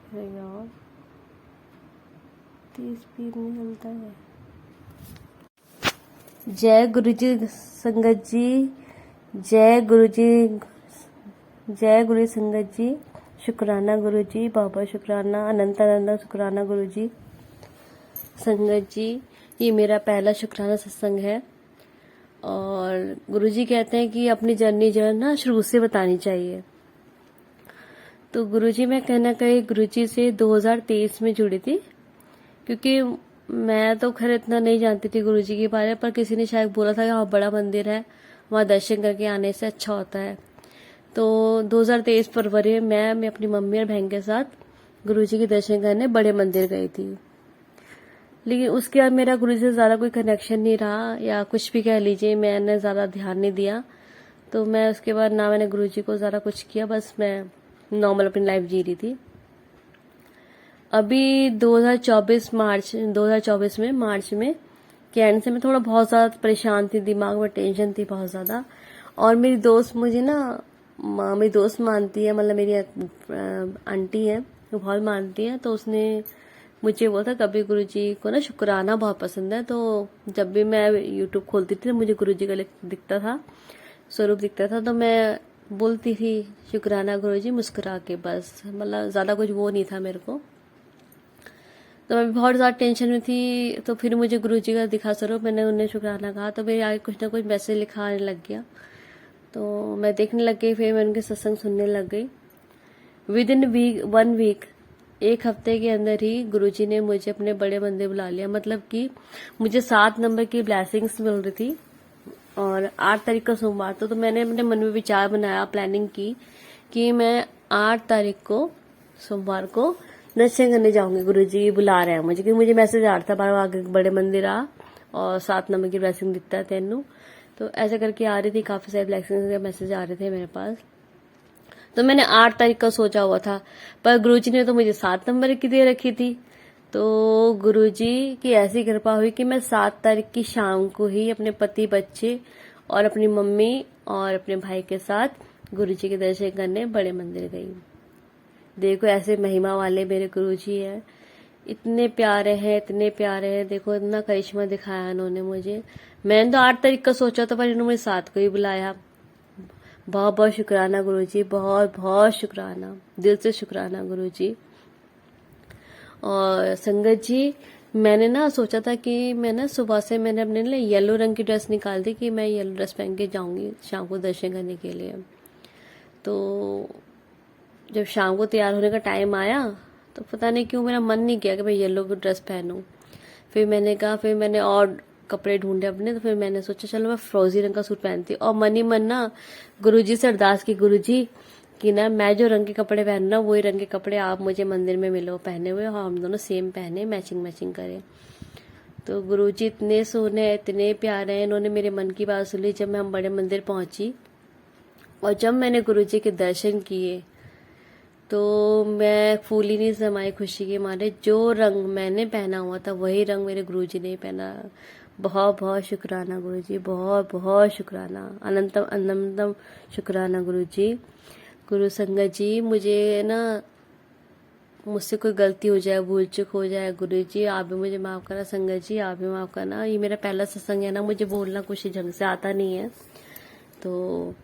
अरे यार 30 स्पीड नहीं चलता है। जय गुरु जी संगत जी, जय गुरु जी, जय गुरु संगत जी, शुक्राना गुरु जी, बाबा शुक्राना, अनंत अनंत शुक्राना गुरु जी। संगत जी, ये मेरा पहला शुक्राना सत्संग है और गुरुजी कहते हैं कि अपनी जर्नी जो है ना शुरू से बतानी चाहिए। तो गुरुजी मैं कहना कहीं गुरुजी से 2023 में जुड़ी थी, क्योंकि मैं तो खैर इतना नहीं जानती थी गुरुजी के बारे में, पर किसी ने शायद बोला था कि वहाँ बड़ा मंदिर है, वहाँ दर्शन करके आने से अच्छा होता है। तो 2023 फरवरी में मैं अपनी मम्मी और बहन के साथ गुरुजी के दर्शन करने बड़े मंदिर गई थी। लेकिन उसके बाद मेरा गुरु से ज़्यादा कोई कनेक्शन नहीं रहा, या कुछ भी कह लीजिए, मैंने ज़्यादा ध्यान नहीं दिया। तो मैं उसके बाद ना मैंने गुरु जी को ज़्यादा कुछ किया, बस मैं नॉर्मल अपनी लाइफ जी रही थी। अभी 2024 में मार्च में के एंड से मैं थोड़ा बहुत ज़्यादा परेशान थी, दिमाग में टेंशन थी बहुत ज़्यादा। और मेरी दोस्त मुझे ना मेरी दोस्त मानती है, मतलब मेरी आंटी है वो बहुत मानती है। तो उसने मुझे बोला था कभी गुरुजी को ना शुक्राना बहुत पसंद है, तो जब भी मैं यूट्यूब खोलती थी मुझे गुरुजी का दिखता था, स्वरूप दिखता था, तो मैं बोलती थी शुक्राना गुरुजी मुस्कुरा के, बस मतलब ज़्यादा कुछ वो नहीं था मेरे को। तो मैं बहुत ज़्यादा टेंशन में थी। तो फिर मुझे गुरुजी का दिखा स्वरूप, मैंने उन्हें शुक्राना कहा, तो मेरे आगे कुछ ना कुछ मैसेज लिखा आने लग गया। तो मैं देखने लग गई, फिर मैं उनके सत्संग सुनने लग गई। विद इन वन वीक, एक हफ्ते के अंदर ही गुरुजी ने मुझे अपने बड़े मंदिर बुला लिया। मतलब कि मुझे 7 नंबर की ब्लेसिंग्स मिल रही थी और 8 तारीख का सोमवार तो मैंने अपने मन में विचार बनाया, प्लानिंग की कि मैं 8 तारीख को सोमवार को दर्शन करने जाऊंगी। गुरुजी बुला रहे हैं मुझे, क्योंकि मुझे मैसेज आ रहा था बार आगे बड़े मंदिर आ और 7 नंबर की ब्लेसिंग दिखता है तेनू। तो ऐसा करके आ रही थी, काफी सारे ब्लेसिंग के मैसेज आ रहे थे मेरे पास। तो मैंने 8 तारीख का सोचा हुआ था, पर गुरुजी ने तो मुझे 7 नंबर की दे रखी थी। तो गुरुजी की ऐसी कृपा हुई कि मैं 7 तारीख की शाम को ही अपने पति, बच्चे और अपनी मम्मी और अपने भाई के साथ गुरुजी के दर्शन करने बड़े मंदिर गई। देखो ऐसे महिमा वाले मेरे गुरुजी हैं, इतने प्यारे हैं, इतने प्यारे हैं। देखो इतना करिश्मा दिखाया उन्होंने मुझे। मैंने तो 8 तारीख का सोचा था, पर इन्होंने मुझे 7 को ही बुलाया। बहुत बहुत शुक्राना गुरुजी, बहुत बहुत शुक्राना, दिल से शुक्राना गुरुजी। और संगत जी, मैंने ना सोचा था कि मैं ना सुबह से मैंने अपने लिए येलो रंग की ड्रेस निकाल दी कि मैं येलो ड्रेस पहन के जाऊंगी शाम को दर्शन करने के लिए। तो जब शाम को तैयार होने का टाइम आया तो पता नहीं क्यों मेरा मन नहीं किया कि मैं येलो की ड्रेस पहनूं। फिर मैंने कहा, फिर मैंने और कपड़े ढूंढे अपने, तो फिर मैंने सोचा चलो मैं फ्रोजी रंग का सूट पहनती और मन ही मन ना गुरुजी से अरदास की, गुरुजी कि ना मैं जो रंग के कपड़े पहनू ना वही रंग के कपड़े आप मुझे मंदिर में मिलो पहने हुए, और हम दोनों सेम पहने, मैचिंग मैचिंग करें। तो गुरुजी इतने सोने, इतने प्यारे हैं, इन्होंने मेरे मन की बात सुनी। जब मैं हम बड़े मंदिर पहुंची और जब मैंने गुरुजी के दर्शन किए तो मैं फूली नहीं समाई खुशी के मारे। जो रंग मैंने पहना हुआ था वही रंग मेरे गुरुजी ने पहना। बहुत बहुत शुक्राना गुरुजी, बहुत बहुत शुक्राना, अनंतम अनंतम शुक्राना गुरुजी। गुरु संगत जी, मुझे ना मुझसे कोई गलती हो जाए, भूल चूक हो जाए, गुरुजी आप भी मुझे माफ करना, संगत जी आप भी माफ करना। ये मेरा पहला सत्संग है ना, मुझे बोलना कुछ ढंग से आता नहीं है। तो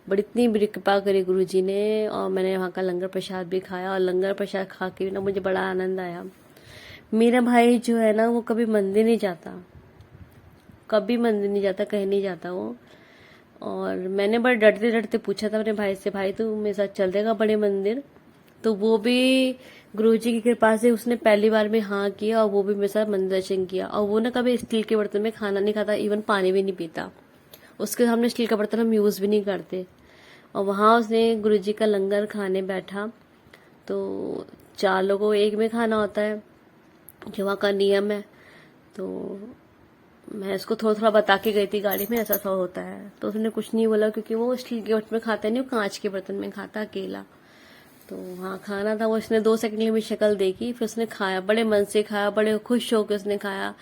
बड़ी इतनी बड़ी कृपा करी गुरुजी ने, और मैंने वहाँ का लंगर प्रसाद भी खाया और लंगर प्रसाद खा के भी ना मुझे बड़ा आनंद आया। मेरा भाई जो है ना वो कभी मंदिर नहीं जाता, कभी मंदिर नहीं जाता, कहीं नहीं जाता वो। और मैंने बड़े डरते डरते पूछा था अपने भाई से, भाई तू मेरे साथ चल देगा बड़े मंदिर? तो वो भी गुरुजी की कृपा से उसने पहली बार में हाँ किया, और वो भी मेरे साथ मंदिर दर्शन किया। और वो ना कभी स्टील के बर्तन में खाना नहीं खाता, इवन पानी भी नहीं पीता। उसके सामने स्टील का बर्तन हम यूज भी नहीं करते। और वहां उसने गुरुजी का लंगर खाने बैठा तो 4 लोगों को एक में खाना होता है, जो वहाँ का नियम है। तो मैं इसको थोड़ा थोड़ा बता के गई थी गाड़ी में, ऐसा ऐसा होता है। तो उसने कुछ नहीं बोला, क्योंकि वो स्टील के बर्तन में खाता नहीं, वो कांच के बर्तन में खाता अकेला। तो हाँ खाना था, वो उसने 2 सेकंड में शक्ल देखी, फिर उसने खाया, बड़े मन से खाया, बड़े खुश होकर उसने खाया।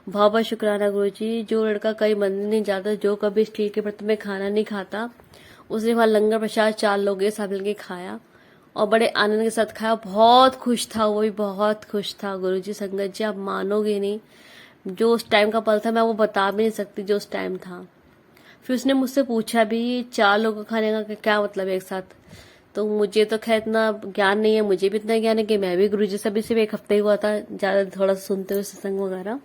बहुत बहुत शुक्राना गुरुजी। जो लड़का कहीं मंदिर नहीं जाता, जो कभी स्टील के बर्तन में खाना नहीं खाता, उसने वहां लंगर प्रसाद 4 लोग सब मिलके खाया और बड़े आनंद के साथ खाया। बहुत खुश था, वो भी बहुत खुश था। गुरुजी संगत जी, आप मानोगे नहीं, जो उस टाइम का पल था मैं वो बता भी नहीं सकती जो उस टाइम था। फिर उसने मुझसे पूछा भी 4 लोगों का खाने का क्या मतलब है एक साथ। तो मुझे तो खैर इतना ज्ञान नहीं है, मुझे भी इतना ज्ञान है कि मैं भी गुरुजी से भी सिर्फ एक हफ्ते ही हुआ था ज्यादा थोड़ा सा सुनते हुए सत्संग वगैरह।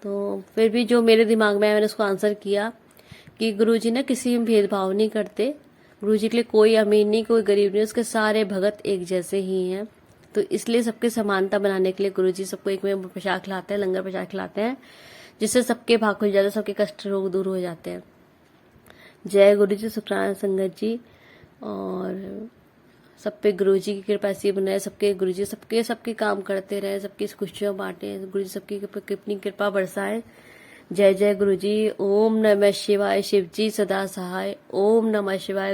तो फिर भी जो मेरे दिमाग में आया मैंने उसको आंसर किया कि गुरुजी ना किसी में भेदभाव नहीं करते। गुरुजी के लिए कोई अमीर नहीं, कोई गरीब नहीं, उसके सारे भगत एक जैसे ही हैं। तो इसलिए सबके समानता बनाने के लिए गुरुजी सबको एक में प्रसाद खिलाते हैं, लंगर प्रसाद खिलाते हैं, जिससे सबके भाग खुल जाते हैं, सबके कष्ट रोग दूर हो जाते हैं। जय गुरु जी, शुक्राना संगत जी। और सब पे गुरु जी की कृपा ऐसी बनाए, सबके गुरु जी सबके सबके काम करते रहे, सबकी खुशियां बांटे, गुरु जी सबकी अपनी कृपा बरसाए। जय जय गुरु जी। ओम नमः शिवाय, शिव जी सदा सहाय। ओम नमः शिवाय।